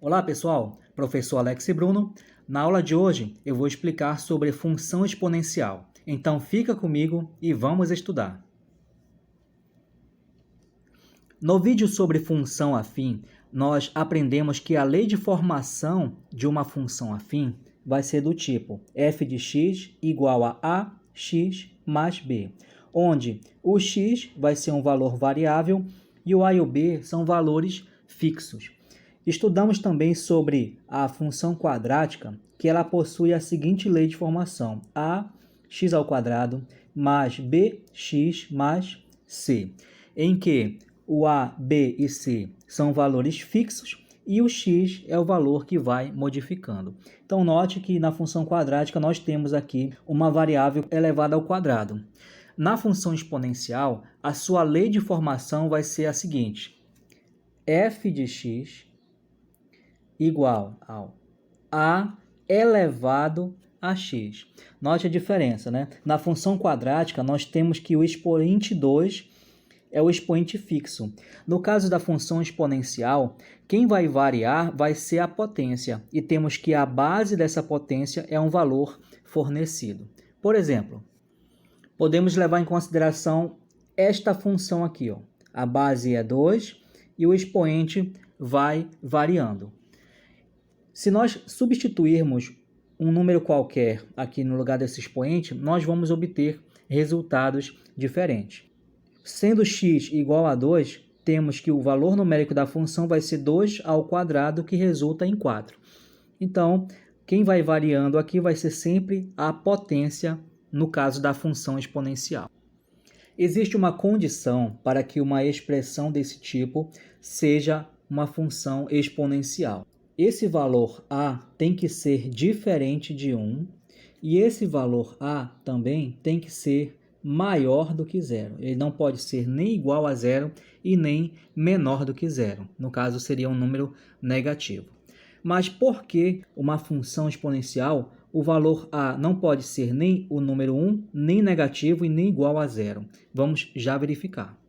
Olá pessoal, professor Alex Bruno. Na aula de hoje eu vou explicar sobre função exponencial. Então fica comigo e vamos estudar. No vídeo sobre função afim, nós aprendemos que a lei de formação de uma função afim vai ser do tipo f de x igual a x mais b, onde o x vai ser um valor variável e o a e o b são valores fixos. Estudamos também sobre a função quadrática, que ela possui a seguinte lei de formação: ax² mais bx mais c, em que o a, b e c são valores fixos e o x é o valor que vai modificando. Então, note que na função quadrática nós temos aqui uma variável elevada ao quadrado. Na função exponencial, a sua lei de formação vai ser a seguinte: f de x igual ao a elevado a x. Note a diferença, né? Na função quadrática, nós temos que o expoente 2 é o expoente fixo. No caso da função exponencial, quem vai variar vai ser a potência, e temos que a base dessa potência é um valor fornecido. Por exemplo, podemos levar em consideração esta função aqui, ó. A base é 2 e o expoente vai variando. Se nós substituirmos um número qualquer aqui no lugar desse expoente, nós vamos obter resultados diferentes. Sendo x igual a 2, temos que o valor numérico da função vai ser 2 ao quadrado, que resulta em 4. Então, quem vai variando aqui vai ser sempre a potência, no caso da função exponencial. Existe uma condição para que uma expressão desse tipo seja uma função exponencial. Esse valor a tem que ser diferente de 1 e esse valor a também tem que ser maior do que zero. Ele não pode ser nem igual a zero e nem menor do que zero. No caso, seria um número negativo. Mas por que uma função exponencial, o valor a não pode ser nem o número 1, nem negativo e nem igual a zero? Vamos já verificar.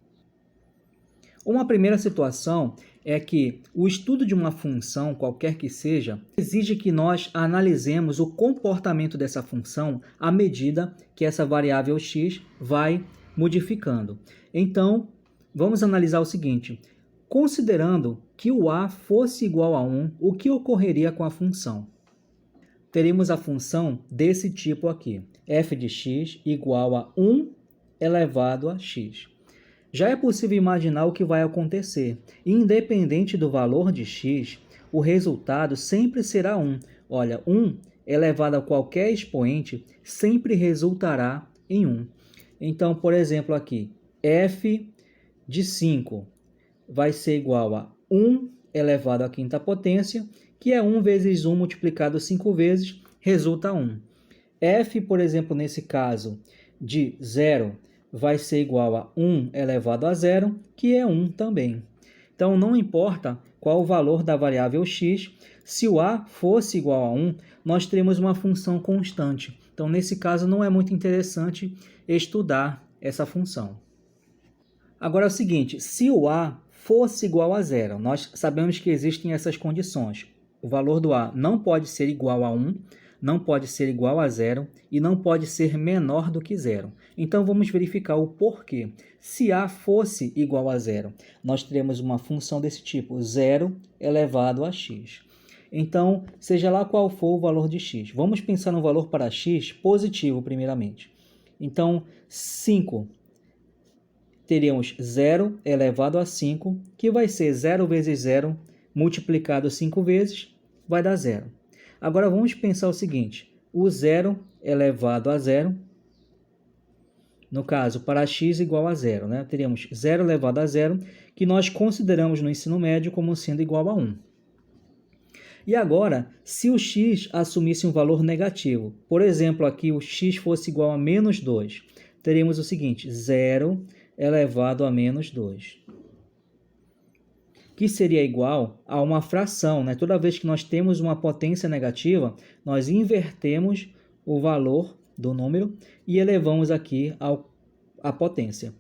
Uma primeira situação é que o estudo de uma função, qualquer que seja, exige que nós analisemos o comportamento dessa função à medida que essa variável x vai modificando. Então, vamos analisar o seguinte: considerando que o a fosse igual a 1, o que ocorreria com a função? Teremos a função desse tipo aqui, f de x igual a 1 elevado a x. Já é possível imaginar o que vai acontecer. Independente do valor de x, o resultado sempre será 1. Olha, 1 elevado a qualquer expoente sempre resultará em 1. Então, por exemplo, aqui, f de 5 vai ser igual a 1 elevado à quinta potência, que é 1 vezes 1 multiplicado 5 vezes, resulta 1. f, por exemplo, nesse caso, de 0, vai ser igual a 1 elevado a 0, que é 1 também. Então, não importa qual o valor da variável x, se o a fosse igual a 1, nós teremos uma função constante. Então, nesse caso, não é muito interessante estudar essa função. Agora é o seguinte: se o a fosse igual a 0, nós sabemos que existem essas condições. O valor do a não pode ser igual a 1, não pode ser igual a 0 e não pode ser menor do que 0. Então, vamos verificar o porquê. Se a fosse igual a 0, nós teremos uma função desse tipo, 0 elevado a x. Então, seja lá qual for o valor de x, vamos pensar no valor para x positivo primeiramente. Então, 5, teríamos 0 elevado a 5, que vai ser 0 vezes 0 multiplicado 5 vezes, vai dar 0. Agora, vamos pensar o seguinte: o 0 elevado a 0, no caso, para x igual a 0, né? Teríamos 0 elevado a 0, que nós consideramos no ensino médio como sendo igual a 1. E agora, se o x assumisse um valor negativo, por exemplo, aqui o x fosse igual a menos 2, teríamos o seguinte: 0 elevado a menos 2. Que seria igual a uma fração, né? Toda vez que nós temos uma potência negativa, nós invertemos o valor do número e elevamos aqui a potência.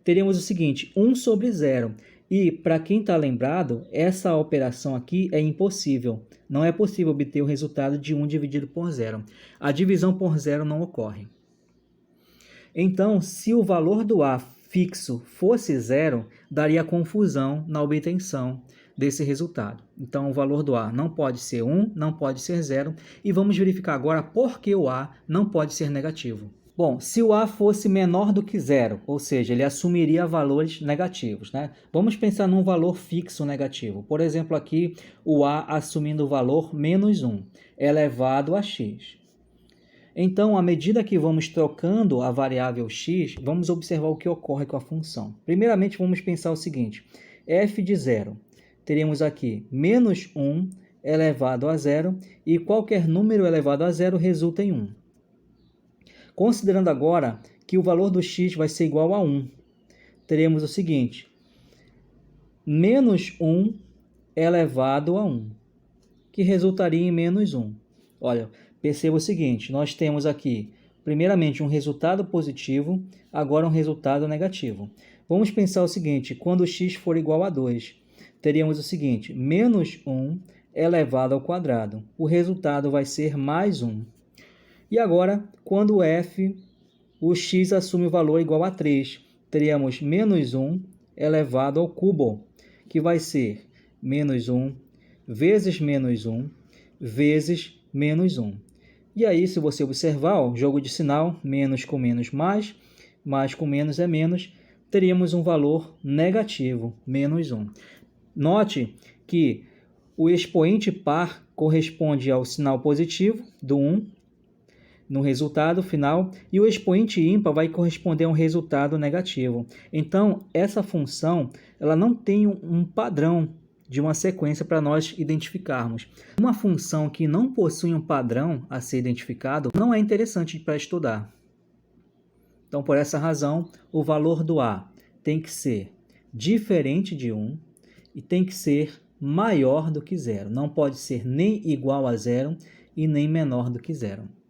Teríamos o seguinte: 1 sobre 0. E, para quem está lembrado, essa operação aqui é impossível. Não é possível obter o resultado de 1 dividido por 0. A divisão por 0 não ocorre. Então, se o valor do A fixo fosse 0, daria confusão na obtenção desse resultado. Então, o valor do A não pode ser 1, não pode ser 0. E vamos verificar agora por que o A não pode ser negativo. Bom, se o A fosse menor do que 0, ou seja, ele assumiria valores negativos, né? Vamos pensar num valor fixo negativo. Por exemplo, aqui o A assumindo o valor menos 1 elevado a x. Então, à medida que vamos trocando a variável x, vamos observar o que ocorre com a função. Primeiramente, vamos pensar o seguinte: f de 0. Teremos aqui menos 1 elevado a 0 e qualquer número elevado a 0 resulta em 1. Considerando agora que o valor do x vai ser igual a 1, teremos o seguinte: menos 1 elevado a 1, que resultaria em menos 1. Olha, perceba o seguinte, nós temos aqui, primeiramente, um resultado positivo, agora um resultado negativo. Vamos pensar o seguinte: quando x for igual a 2, teríamos o seguinte: menos 1 elevado ao quadrado. O resultado vai ser mais 1. E agora, quando o x assume o valor igual a 3, teríamos menos 1 elevado ao cubo, que vai ser menos 1 vezes menos 1 vezes menos 1. E aí, se você observar, o jogo de sinal, menos com menos mais com menos é menos, teríamos um valor negativo, menos 1. Note que o expoente par corresponde ao sinal positivo do 1, no resultado final, e o expoente ímpar vai corresponder a um resultado negativo. Então, essa função ela não tem um padrão de uma sequência para nós identificarmos. Uma função que não possui um padrão a ser identificado não é interessante para estudar. Então, por essa razão, o valor do A tem que ser diferente de 1 e tem que ser maior do que 0. Não pode ser nem igual a 0 e nem menor do que 0.